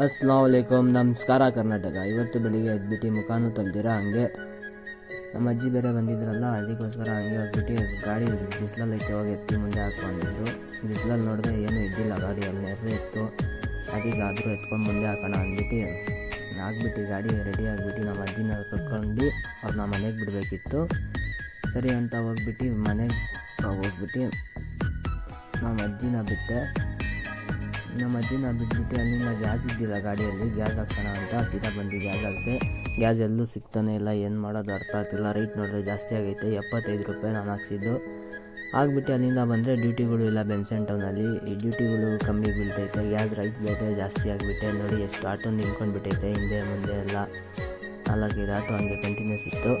ಅಸ್ಸಲಾಮಲೈಕುಮ್. ನಮಸ್ಕಾರ ಕರ್ನಾಟಕ. ಇವತ್ತು ಬೆಳಿಗ್ಗೆ ಎದ್ಬಿಟ್ಟು ಮುಖಾನು ತಲ್ದಿರ ಹಂಗೆ ನಮ್ಮ ಅಜ್ಜಿ ಬೇರೆ ಬಂದಿದ್ರಲ್ಲ, ಅದಕ್ಕೋಸ್ಕರ ಹಂಗೆ ಹೋಗ್ಬಿಟ್ಟು ಗಾಡಿ ಬಿಸಿಲಲ್ಲಿ ಐತೆ ಹೋಗಿ ಎತ್ತಿ ಮುಂದೆ ಹಾಕ್ಕೊಂಡಿದ್ರು. ಬಿಸಿಲಲ್ಲಿ ನೋಡಿದ್ರೆ ಏನೂ ಇದ್ದಿಲ್ಲ, ಗಾಡಿಯಲ್ಲಿ ನೆರೆ ಇತ್ತು. ಅದಕ್ಕಾದರೂ ಎತ್ಕೊಂಡು ಮುಂದೆ ಹಾಕೋಣ ಅಂದ್ಬಿಟ್ಟು ಹಾಕ್ಬಿಟ್ಟು ಗಾಡಿ ರೆಡಿ ಆಗಿಬಿಟ್ಟು ನಮ್ಮ ಅಜ್ಜಿನ ಕರ್ಕೊಂಡು ಅವ್ರನ್ನ ಮನೆಗೆ ಬಿಡಬೇಕಿತ್ತು. ಸರಿ ಅಂತ ಹೋಗ್ಬಿಟ್ಟು ಮನೆಗೆ ಹೋಗ್ಬಿಟ್ಟು ನಮ್ಮ ಅಜ್ಜಿನ ಬಿಟ್ಬಿಟ್ಟು ಅಲ್ಲಿಂದ ಗ್ಯಾಸ್ ಇದ್ದಿಲ್ಲ ಗಾಡಿಯಲ್ಲಿ. ಗ್ಯಾಸ್ ಹಾಕ್ಸೋಣ ಅಂತ ಸೀದಾ ಬಂದು ಗ್ಯಾಸ್ ಹಾಕಿದೆ. ಗ್ಯಾಸ್ ಎಲ್ಲೂ ಸಿಗ್ತಾನೆ ಇಲ್ಲ, ಏನು ಮಾಡೋದು ಅರ್ಥ ಆಗ್ತಿಲ್ಲ. ರೈಟ್ ನೋಡಿದ್ರೆ ಜಾಸ್ತಿ ಆಗೈತೆ, 75 ರೂಪಾಯಿ ನಾನು ಹಾಕ್ಸಿದ್ದು. ಆಗಿಬಿಟ್ಟು ಅಲ್ಲಿಂದ ಬಂದರೆ ಡ್ಯೂಟಿಗಳು ಇಲ್ಲ ಬೆನ್ಸನ್ ಟೌನಲ್ಲಿ. ಈ ಡ್ಯೂಟಿಗಳು ಕಮ್ಮಿ ಬೀಳ್ತೈತೆ, ಗ್ಯಾಸ್ ರೈಟ್ ಬೇರೆ ಜಾಸ್ತಿ ಆಗಿಬಿಟ್ಟೆ. ನೋಡಿ ಎಷ್ಟು ಆಟೋ ನಿಂತ್ಕೊಂಡ್ಬಿಟ್ಟೈತೆ, ಹಿಂದೆ ಮುಂದೆ ಎಲ್ಲ 4-5 ಆಟೋ ಹಂಗೆ ಕಂಟಿನ್ಯೂಸ್ ಇತ್ತು.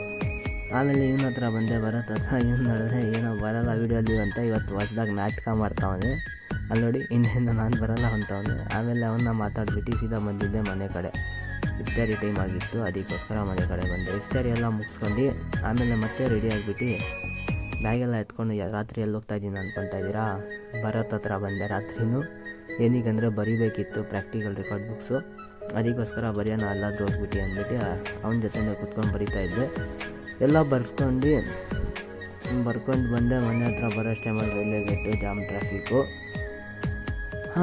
ಆಮೇಲೆ ಇವನ ಹತ್ರ ಬಂದೆ, ಬರತ್ತ ಹತ್ರ. ಇವನು ನೋಡಿದ್ರೆ ಏನೋ ಬರಲ್ಲ ವೀಡಿಯೋಲಿ ಅಂತ ಇವತ್ತು ಹೊಸ್ದಾಗಿ ನಾಟಕ ಮಾಡ್ತಾವನೆ. ಅಲ್ಲಿ ನೋಡಿ ಹಿಂದೆಯಿಂದ ನಾನು ಬರಲ್ಲ ಅಂತವನೆ. ಆಮೇಲೆ ಅವನ್ನ ಮಾತಾಡ್ಬಿಟ್ಟು ಸೀದಾ ಬಂದಿದ್ದೆ ಮನೆ ಕಡೆ. ಇಫ್ತಾರಿ ಟೈಮ್ ಆಗಿತ್ತು, ಅದಕ್ಕೋಸ್ಕರ ಮನೆ ಕಡೆ ಬಂದೆ. ಇಫ್ತಾರಿ ಎಲ್ಲ ಮುಗಿಸ್ಕೊಂಡು ಆಮೇಲೆ ಮತ್ತೆ ರೆಡಿ ಆಗಿಬಿಟ್ಟು ಬ್ಯಾಗೆಲ್ಲ ಎತ್ಕೊಂಡು ರಾತ್ರಿ ಎಲ್ಲಿ ಹೋಗ್ತಾ ಇದ್ದೀನಿ ಅಂದ್ಕೊತಾ ಇದ್ದೀರಾ, ಬರತ್ತ ಹತ್ರ ಬಂದೆ ರಾತ್ರಿನೂ. ಏನೀಗಂದರೆ ಬರಿಬೇಕಿತ್ತು ಪ್ರಾಕ್ಟಿಕಲ್ ರೆಕಾರ್ಡ್ ಬುಕ್ಸು, ಅದಕ್ಕೋಸ್ಕರ ಬರೆಯೋಣ ಅಲ್ಲಾದ್ರೂ ಹೋಗ್ಬಿಟ್ಟು ಅಂದ್ಬಿಟ್ಟು ಅವನ ಜೊತೆನೇ ಕೂತ್ಕೊಂಡು ಬರಿತಾ ಇದ್ದೆ. ಎಲ್ಲ ಬರ್ಕೊಂಡು ಬಂದೆ. ಮನೆ ಹತ್ರ ಬರೋ ಟೈಮಲ್ಲಿ ರೈಲ್ವೆ ಗೇಟು ಜಾಮ್ ಟ್ರಾಫಿಕ್ಕು.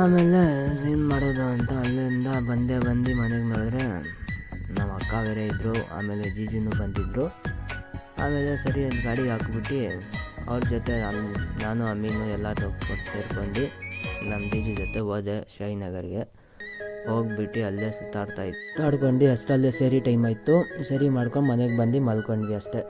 ಆಮೇಲೆ ಏನು ಮಾಡೋದು ಅಂತ ಅಲ್ಲಿಂದ ಬಂದು ಮನೆಗೆ ನೋಡಿದ್ರೆ ನಮ್ಮ ಅಕ್ಕ ಬೇರೆ ಇದ್ದರು, ಆಮೇಲೆ ಜೀಜುನೂ ಬಂದಿದ್ದರು. ಆಮೇಲೆ ಸರಿ ಅಲ್ಲಿ ಗಾಡಿಗೆ ಹಾಕ್ಬಿಟ್ಟು ಅವ್ರ ಜೊತೆ ನಾನು ಅಮ್ಮೀನು ಎಲ್ಲ ಸೇರ್ಕೊಂಡು ನಮ್ಮ ಜೀಜು ಜೊತೆ ಹೋದೆ ಶಾಹಿನಗರ್ಗೆ. ಹೋಗ್ಬಿಟ್ಟು ಅಲ್ಲೇ ಸುತ್ತಾಡ್ಕೊಂಡು ಅಷ್ಟರಲ್ಲೇ ಸೇರಿ ಟೈಮ್ ಆಯಿತು. ಸರಿ ಮಾಡ್ಕೊಂಡು ಮನೆಗೆ ಬಂದು ಮಲ್ಕೊಂಡ್ವಿ ಅಷ್ಟೇ.